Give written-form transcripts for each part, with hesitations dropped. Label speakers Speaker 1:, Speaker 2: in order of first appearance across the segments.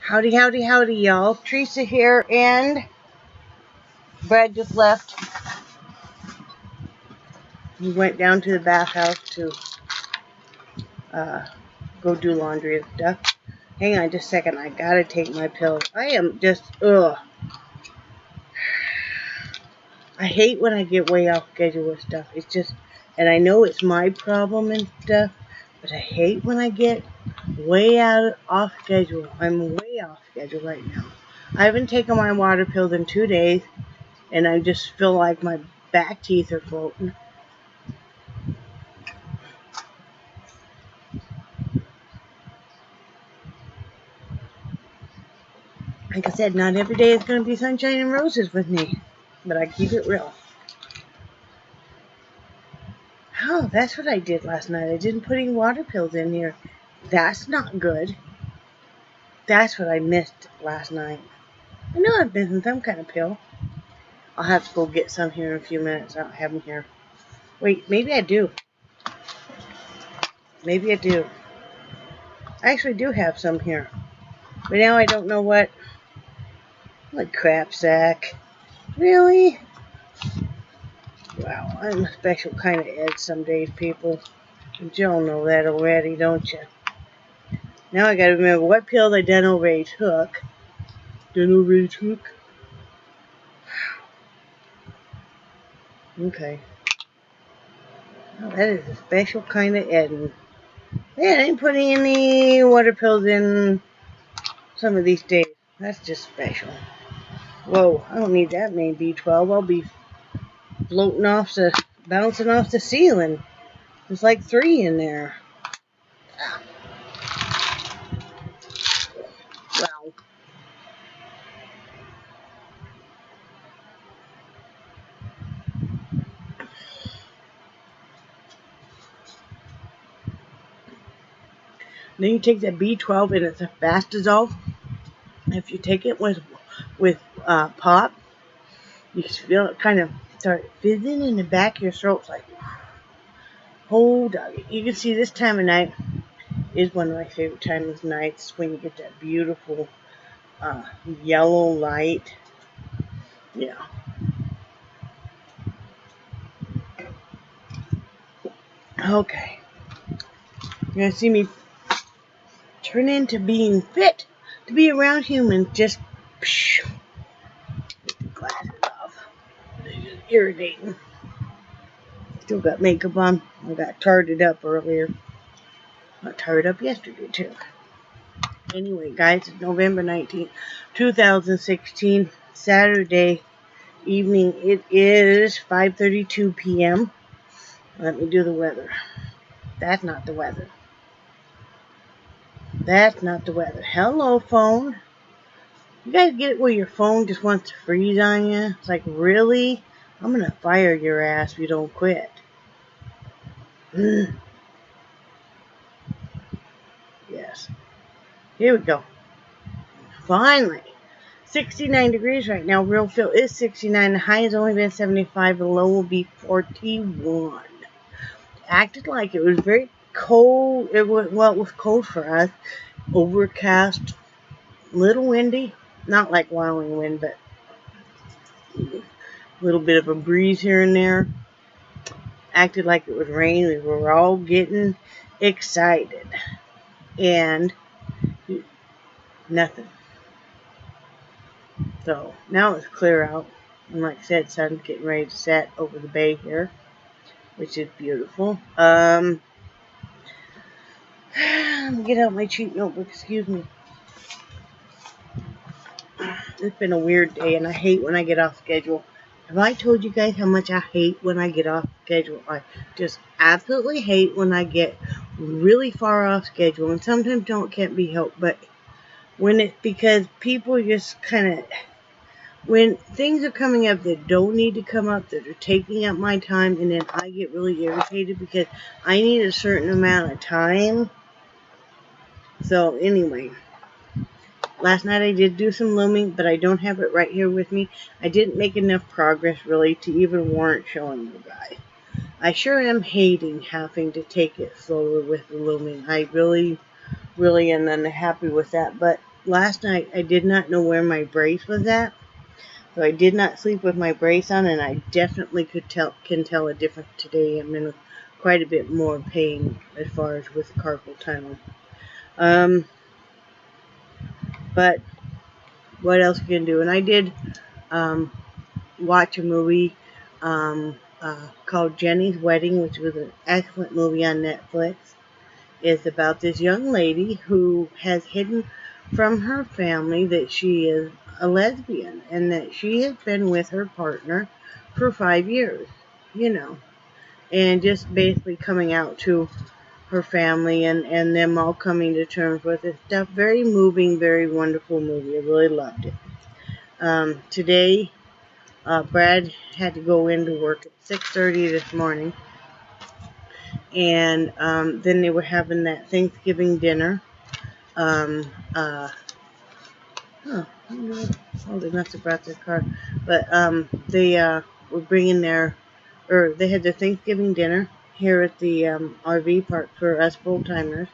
Speaker 1: Howdy, howdy, howdy, y'all. Teresa here, and Brad just left. He went down to the bathhouse to go do laundry and stuff. Hang on just a second. I gotta take my pills. I am just, ugh. I hate when I get way off schedule with stuff. It's just, and I know it's my problem and stuff, but I hate when I get way off schedule. I'm way off schedule right now. I haven't taken my water pills in 2 days, and I just feel like my back teeth are floating. Like I said, not every day is going to be sunshine and roses with me, but I keep it real. Oh, that's what I did last night. I didn't put any water pills in here. That's not good. That's what I missed last night. I know I've missing some kind of pill. I'll have to go get some here in a few minutes. I don't have them here. Wait, maybe I do. Maybe I do. I actually do have some here. But now I don't know what. What crap sack. Really? Wow, I'm a special kind of Ed some days, people. You all know that already, don't you? Now I gotta remember what pills I done already took. Okay. Well, that is a special kind of Ed. Yeah, I ain't putting any water pills in some of these days. That's just special. Whoa, I don't need that many B12. I'll be floating off bouncing off the ceiling. There's like 3 in there. Wow. Then you take that B12 and it's a fast dissolve. If you take it with pop, you feel it kind of start fizzing in the back of your throat. It's like, oh, doggy. You can see this time of night is one of my favorite times of nights when you get that beautiful yellow light. Yeah. Okay. You're going to see me turn into being fit to be around humans. Just get the glasses off. They're just irritating. Still got makeup on. I got tarred up earlier. I got tarred up yesterday too. Anyway, guys, it's November 19th, 2016, Saturday evening. It is 5:32 p.m. Let me do the weather. That's not the weather. That's not the weather. Hello, phone. You guys get it where your phone just wants to freeze on you? It's like, really? I'm going to fire your ass if you don't quit. Yes. Here we go. Finally. 69 degrees right now. Real feel is 69. The high has only been 75. The low will be 41. Acted like it was very cold. It was cold for us. Overcast. Little windy. Not like wilding wind, but a little bit of a breeze here and there. Acted like it was rain. We were all getting excited. And nothing. So now it's clear out. And like I said, sun's getting ready to set over the bay here, which is beautiful. Get out my cheat notebook, excuse me. It's been a weird day, and I hate when I get off schedule. Have I told you guys how much I hate when I get off schedule? I just absolutely hate when I get really far off schedule, and sometimes can't be helped, but when it's because people just kind of, when things are coming up that don't need to come up, that are taking up my time, and then I get really irritated because I need a certain amount of time. So anyway, last night I did do some looming, but I don't have it right here with me. I didn't make enough progress really to even warrant showing you guys. I sure am hating having to take it slower with the looming. I really am unhappy with that, but last night I did not know where my brace was at. So I did not sleep with my brace on, and I definitely can tell a difference today. I'm in quite a bit more pain as far as with carpal tunnel. But what else you can do? And I did watch a movie called Jenny's Wedding, which was an excellent movie on Netflix. It's about this young lady who has hidden from her family that she is a lesbian and that she has been with her partner for 5 years, and just basically coming out to her family and them all coming to terms with it stuff. Very moving, very wonderful movie. I really loved it. Today, Brad had to go into work at 6:30 this morning, and then they were having that Thanksgiving dinner. They must have brought their car. But they were bringing they had their Thanksgiving dinner here at the RV park for us full-timers.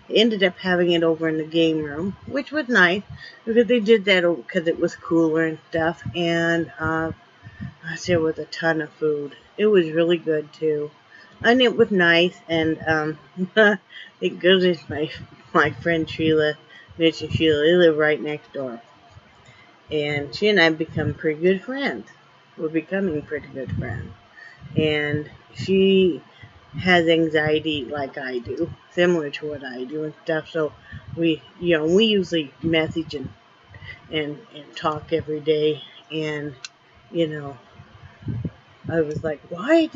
Speaker 1: They ended up having it over in the game room, which was nice, because they did that because it was cooler and stuff. And there was a ton of food. It was really good, too. And it was nice, and thank goodness my friend Sheila, Mitch and Sheila, they live right next door. And she and I become pretty good friends. We're becoming pretty good friends. And she has anxiety like I do, similar to what I do and stuff. So we usually message and talk every day. And, I was like, why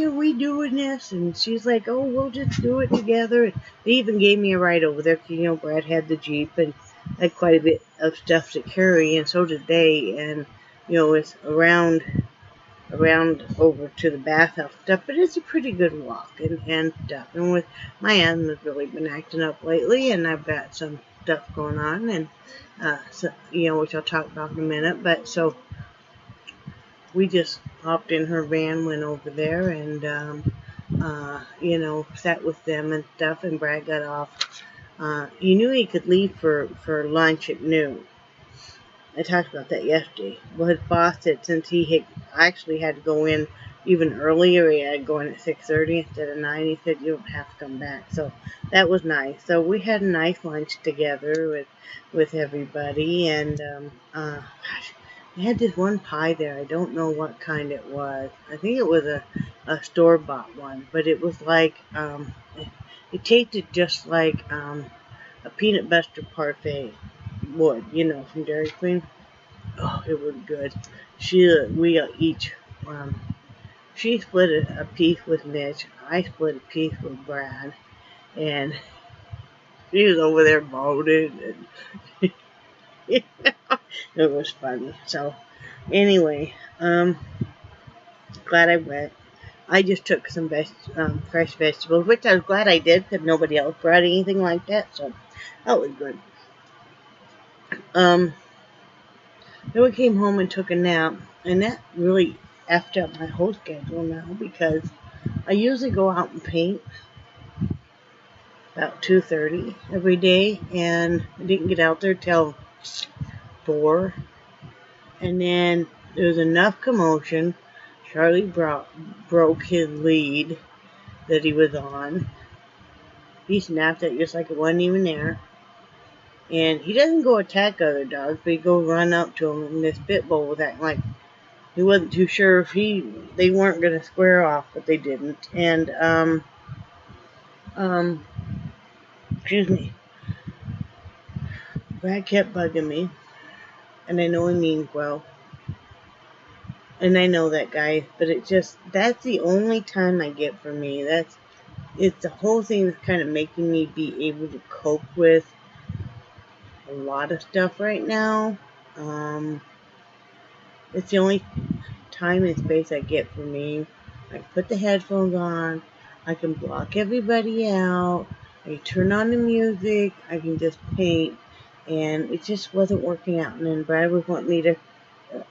Speaker 1: are we doing this? And she's like, oh, we'll just do it together. And they even gave me a ride over there, because, Brad had the Jeep and had quite a bit of stuff to carry, and so did they. And, it's around over to the bathhouse stuff, but it's a pretty good walk and stuff. And with my asthma's really been acting up lately, and I've got some stuff going on, and, which I'll talk about in a minute. But so we just hopped in her van, went over there, and, sat with them and stuff, and Brad got off. He knew he could leave for lunch at noon. I talked about that yesterday. Well, his boss said since he actually had to go in even earlier, he had to go in at 6:30 instead of 9, he said you don't have to come back. So that was nice. So we had a nice lunch together with everybody, and they had this one pie there. I don't know what kind it was. I think it was a store-bought one, but it was like, it tasted just like a peanut butter parfait would, from Dairy Queen. Oh, it was good. We each, she split a piece with Mitch. I split a piece with Brad, and she was over there moaning, and it was funny. So, anyway, glad I went. I just took some fresh vegetables, which I was glad I did, because nobody else brought anything like that, so that was good. Then we came home and took a nap, and that really effed up my whole schedule now, because I usually go out and paint about 2:30 every day, and I didn't get out there till 4, and then there was enough commotion. Charlie broke his lead that he was on. He snapped it just like it wasn't even there. And he doesn't go attack other dogs, but he go run up to him, and this pit bull was acting like he wasn't too sure if they weren't going to square off, but they didn't. And, excuse me. Brad kept bugging me, and I know he means well. And I know that guy, but that's the only time I get for me. It's the whole thing that's kind of making me be able to cope with a lot of stuff right now. It's the only time and space I get for me. I can put the headphones on. I can block everybody out. I can turn on the music. I can just paint. And it just wasn't working out. And then Brad would want me to,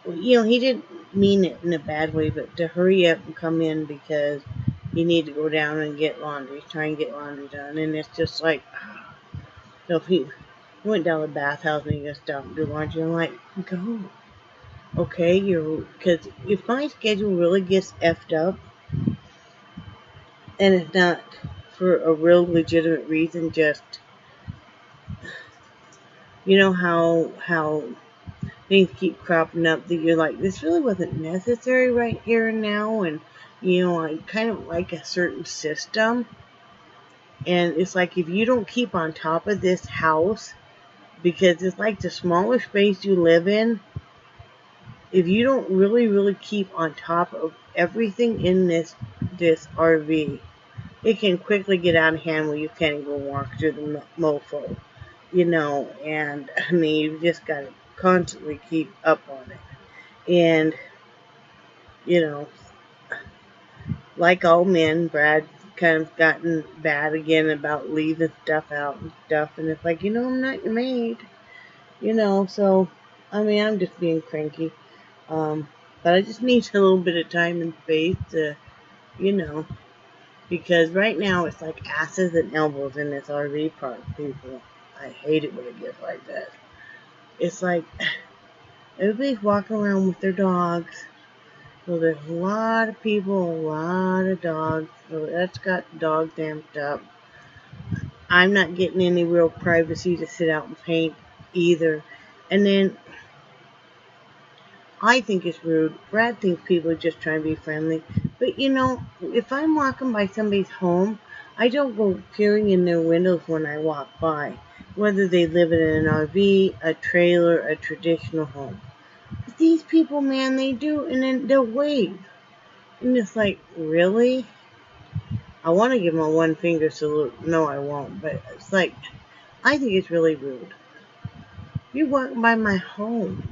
Speaker 1: he didn't mean it in a bad way, but to hurry up and come in because you need to go down and get laundry, try and get laundry done. And it's just like, so I went down to the bathhouse and he goes down and do laundry. I'm like, go. Okay, because if my schedule really gets effed up, and it's not for a real legitimate reason, just, you know how things keep cropping up that you're like, this really wasn't necessary right here and now, and, I kind of like a certain system, and it's like, if you don't keep on top of this house, because it's like the smaller space you live in, if you don't really keep on top of everything in this RV, it can quickly get out of hand where you can't even walk through the mofo, and I mean, you've just got to constantly keep up on it. And, like all men, Brad kind of gotten bad again about leaving stuff out and stuff, and it's like, I'm not your maid, so, I mean, I'm just being cranky. But I just need a little bit of time and space to, because right now it's like asses and elbows in this RV park, people. I hate it when it gets like that. It's like everybody's walking around with their dogs. So there's a lot of people, a lot of dogs. So that's got the dogs amped up. I'm not getting any real privacy to sit out and paint either. And then I think it's rude. Brad thinks people are just trying to be friendly. But, if I'm walking by somebody's home, I don't go peering in their windows when I walk by, whether they live in an RV, a trailer, a traditional home. But these people, man, they do, and then they'll wave. And it's like, really? I want to give them a one finger salute. No, I won't. But it's like, I think it's really rude. You're walking by my home.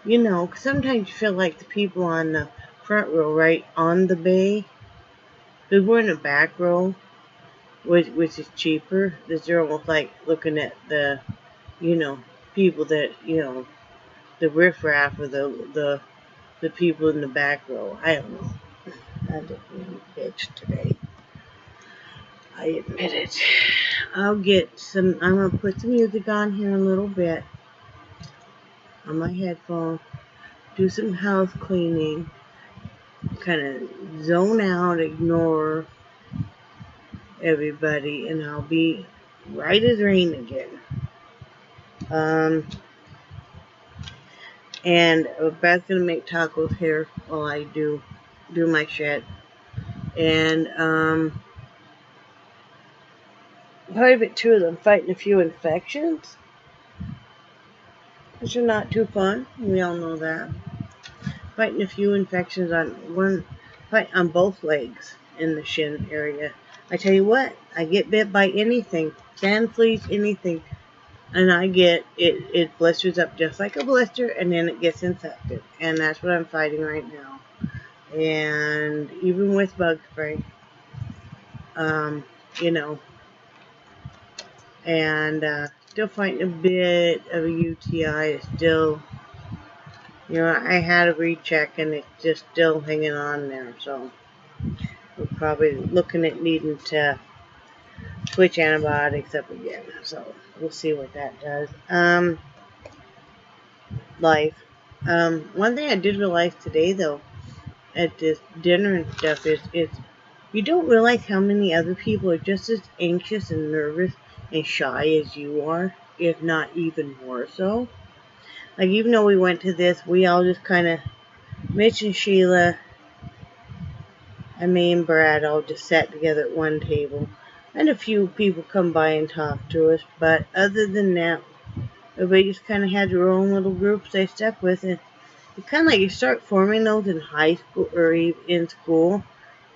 Speaker 1: Cause sometimes you feel like the people on the front row, right on the bay, because we're in the back row, which is cheaper. They're almost like looking at the, people that, the riffraff or the people in the back row. I don't know. I'm just being a bitch today. I admit it. I'm going to put some music on here in a little bit on my headphones, do some house cleaning, kind of zone out, ignore everybody, and I'll be right as rain again. And Beth's gonna make tacos here while I do my shit. And probably a bit two of them fighting a few infections, which are not too fun. We all know that. Fighting a few infections on both legs in the shin area. I tell you what, I get bit by anything, sand fleas, anything, and I get it blisters up just like a blister, and then it gets infected, and that's what I'm fighting right now. And even with bug spray, and still fighting a bit of a UTI. It's still, I had a recheck and it's just still hanging on there, so we're probably looking at needing to switch antibiotics up again, so we'll see what that does. Life. One thing I did realize today, though, at this dinner and stuff, is you don't realize how many other people are just as anxious and nervous and shy as you are, if not even more so. Like, even though we went to this, we all just kind of, Mitch and Sheila, and me and Brad all just sat together at one table. And a few people come by and talk to us, but other than that, everybody just kind of had their own little groups they stuck with, and it's kind of like you start forming those in high school or in school,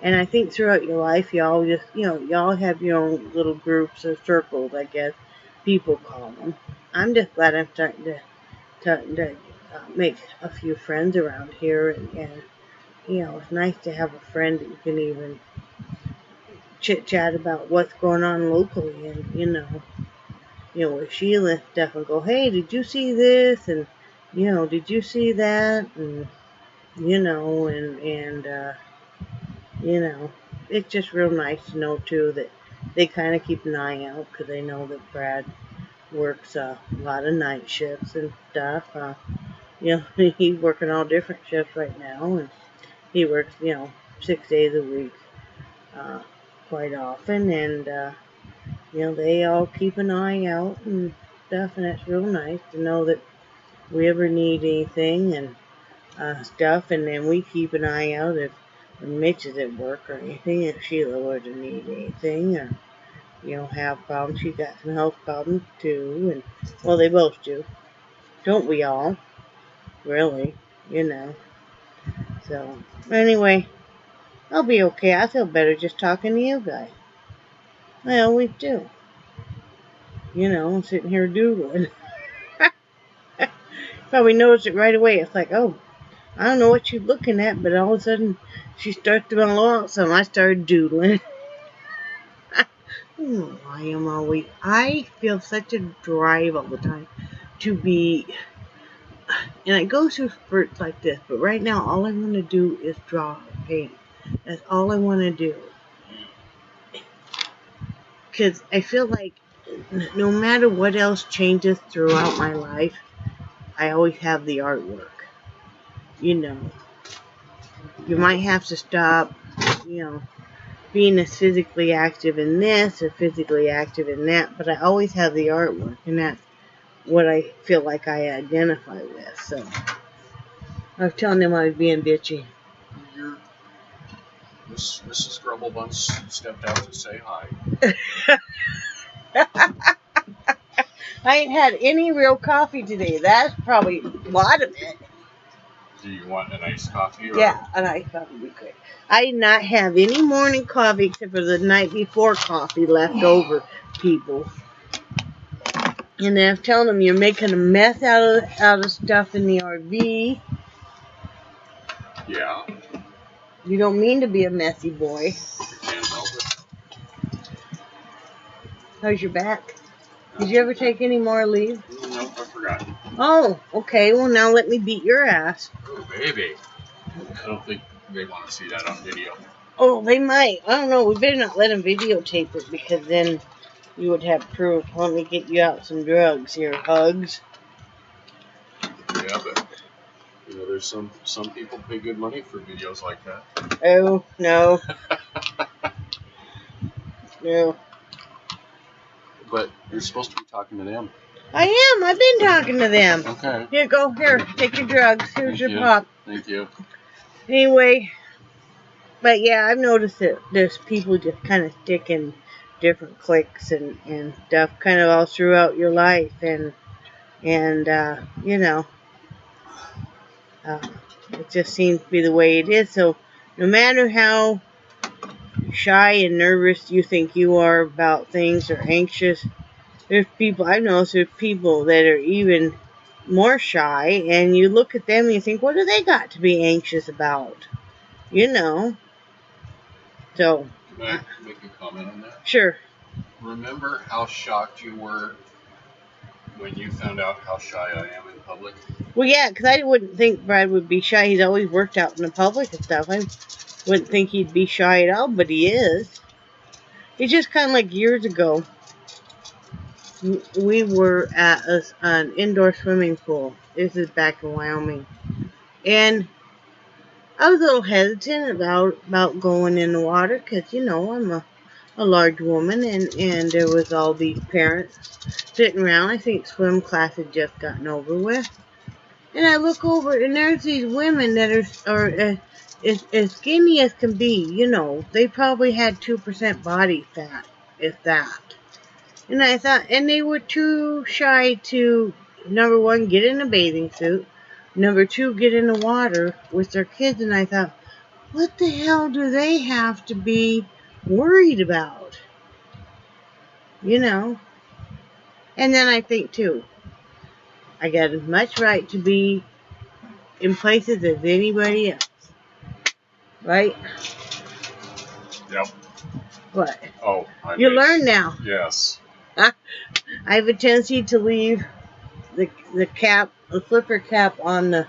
Speaker 1: and I think throughout your life, y'all just, y'all have your own little groups or circles, I guess people call them. I'm just glad I'm starting to make a few friends around here, and it's nice to have a friend that you can even chit-chat about what's going on locally, and, with Sheila and stuff, and go, hey, did you see this, and, did you see that, and, it's just real nice to know, too, that they kind of keep an eye out, because they know that Brad works a lot of night shifts and stuff. He's working all different shifts right now, and he works, 6 days a week, quite often, and, they all keep an eye out and stuff, and it's real nice to know that we ever need anything and, stuff, and then we keep an eye out if Mitch is at work or anything, if Sheila were to need anything, or, have problems. She got some health problems, too, and, well, they both do. Don't we all? Really, So, anyway, I'll be okay. I feel better just talking to you guys. I always do. I'm sitting here doodling. Probably noticed it right away. It's like, oh, I don't know what you're looking at, but all of a sudden she starts to mellow out some. I started doodling. I feel such a drive all the time to be, and it goes through spurts like this, but right now all I want to do is draw paint. That's all I want to do. Because I feel like no matter what else changes throughout my life, I always have the artwork. You might have to stop, being as physically active in this or physically active in that, but I always have the artwork, and that's what I feel like I identify with. So I was telling them I was being bitchy.
Speaker 2: Mrs. Grumblebuns stepped out to say hi.
Speaker 1: I ain't had any real coffee today. That's probably a lot of it.
Speaker 2: Do you want an iced coffee? Or?
Speaker 1: Yeah, an iced coffee would be great. I did not have any morning coffee except for the night before coffee left over, people. And then I'm telling them you're making a mess out of stuff in the RV.
Speaker 2: Yeah.
Speaker 1: You don't mean to be a messy boy.
Speaker 2: Can't help it.
Speaker 1: How's your back? Did you ever take any more leave?
Speaker 2: Nope, I forgot.
Speaker 1: Oh, okay. Well, now let me beat your ass.
Speaker 2: Oh, baby. I don't think they want to see that on video.
Speaker 1: Oh, they might. I don't know. We better not let them videotape it because then you would have proof. Let me get you out some drugs here. Hugs.
Speaker 2: Yeah, but there's some people pay good money for videos like that.
Speaker 1: Oh, no. No.
Speaker 2: But you're supposed to be talking to them.
Speaker 1: I am. I've been talking to them.
Speaker 2: Okay.
Speaker 1: Here, go. Here, take your drugs. Here's your pop.
Speaker 2: Thank you.
Speaker 1: Anyway, but yeah, I've noticed that there's people just kind of stick in different cliques and stuff kind of all throughout your life. And it just seems to be the way it is. So no matter how shy and nervous you think you are about things or anxious, I've noticed there's people that are even more shy, and you look at them and you think, what do they got to be anxious about? So.
Speaker 2: Can I make a comment on that?
Speaker 1: Sure.
Speaker 2: Remember how shocked you were when you found out how shy I am in public?
Speaker 1: Well, yeah, because I wouldn't think Brad would be shy. He's always worked out in the public and stuff. I wouldn't think he'd be shy at all, but he is. It's just kind of like years ago. We were at an indoor swimming pool. This is back in Wyoming. And I was a little hesitant about going in the water because, I'm a large woman. And there was all these parents sitting around. I think swim class had just gotten over with. And I look over and there's these women that are as skinny as can be. They probably had 2% body fat, if that. And I thought, and they were too shy to, number one, get in a bathing suit. Number two, get in the water with their kids. And I thought, what the hell do they have to be worried about? And then I think, too, I got as much right to be in places as anybody else. Right?
Speaker 2: Yep.
Speaker 1: What?
Speaker 2: Oh,
Speaker 1: you learn now.
Speaker 2: Yes.
Speaker 1: I have a tendency to leave the flipper cap on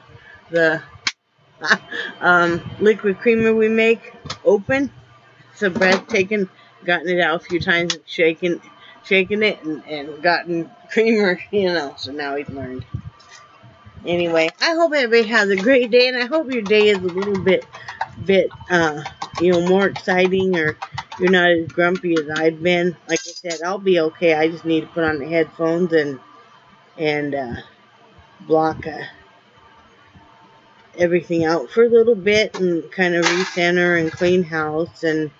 Speaker 1: the liquid creamer we make open. So Brad's gotten it out a few times and shaken it and gotten creamer, so now he's learned. Anyway, I hope everybody has a great day, and I hope your day is a little bit, more exciting, or you're not as grumpy as I've been. Like I said, I'll be okay. I just need to put on the headphones and block everything out for a little bit and kind of recenter and clean house and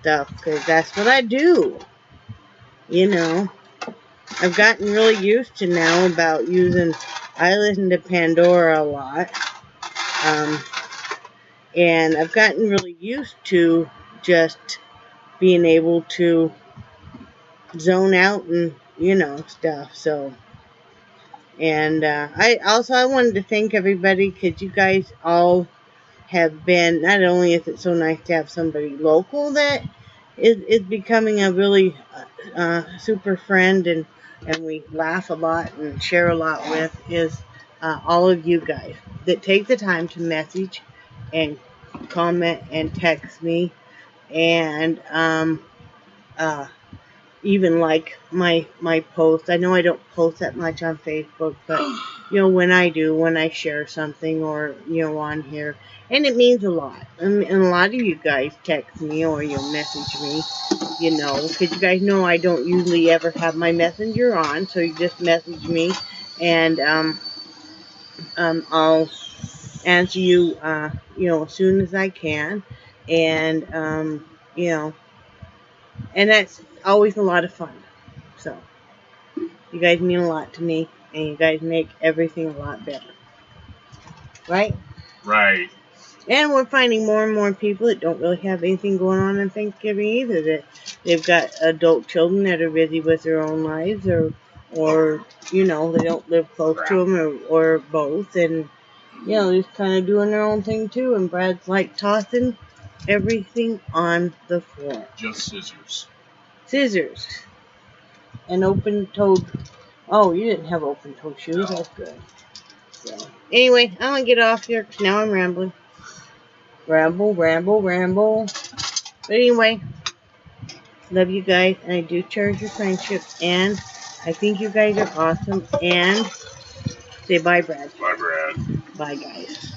Speaker 1: stuff, because that's what I do. I've gotten really used to now about I listen to Pandora a lot. And I've gotten really used to just being able to zone out and, stuff. So, and I wanted to thank everybody, because you guys all have been, not only is it so nice to have somebody local that is becoming a really super friend, and we laugh a lot and share a lot with, is all of you guys that take the time to message and comment and text me, and even like my post. I know I don't post that much on Facebook, but when I share something, or on here, and it means a lot. And a lot of you guys text me, or you'll message me, because you guys know I don't usually ever have my messenger on, so you just message me, and I'll answer you, as soon as I can, and and that's always a lot of fun. So, you guys mean a lot to me, and you guys make everything a lot better. Right?
Speaker 2: Right.
Speaker 1: And we're finding more and more people that don't really have anything going on Thanksgiving either. That they've got adult children that are busy with their own lives, or they don't live close to them, or both, and just kind of doing their own thing too. And Brad's like tossing everything on the floor.
Speaker 2: Just scissors.
Speaker 1: Scissors. And open-toed. Oh, you didn't have open-toed shoes. No. That's good. So, anyway, I'm going to get off here, because now I'm rambling. Ramble. But anyway, love you guys, and I do cherish your friendship, and I think you guys are awesome, and say bye, Brad.
Speaker 2: Bye, Brad.
Speaker 1: Bye, guys.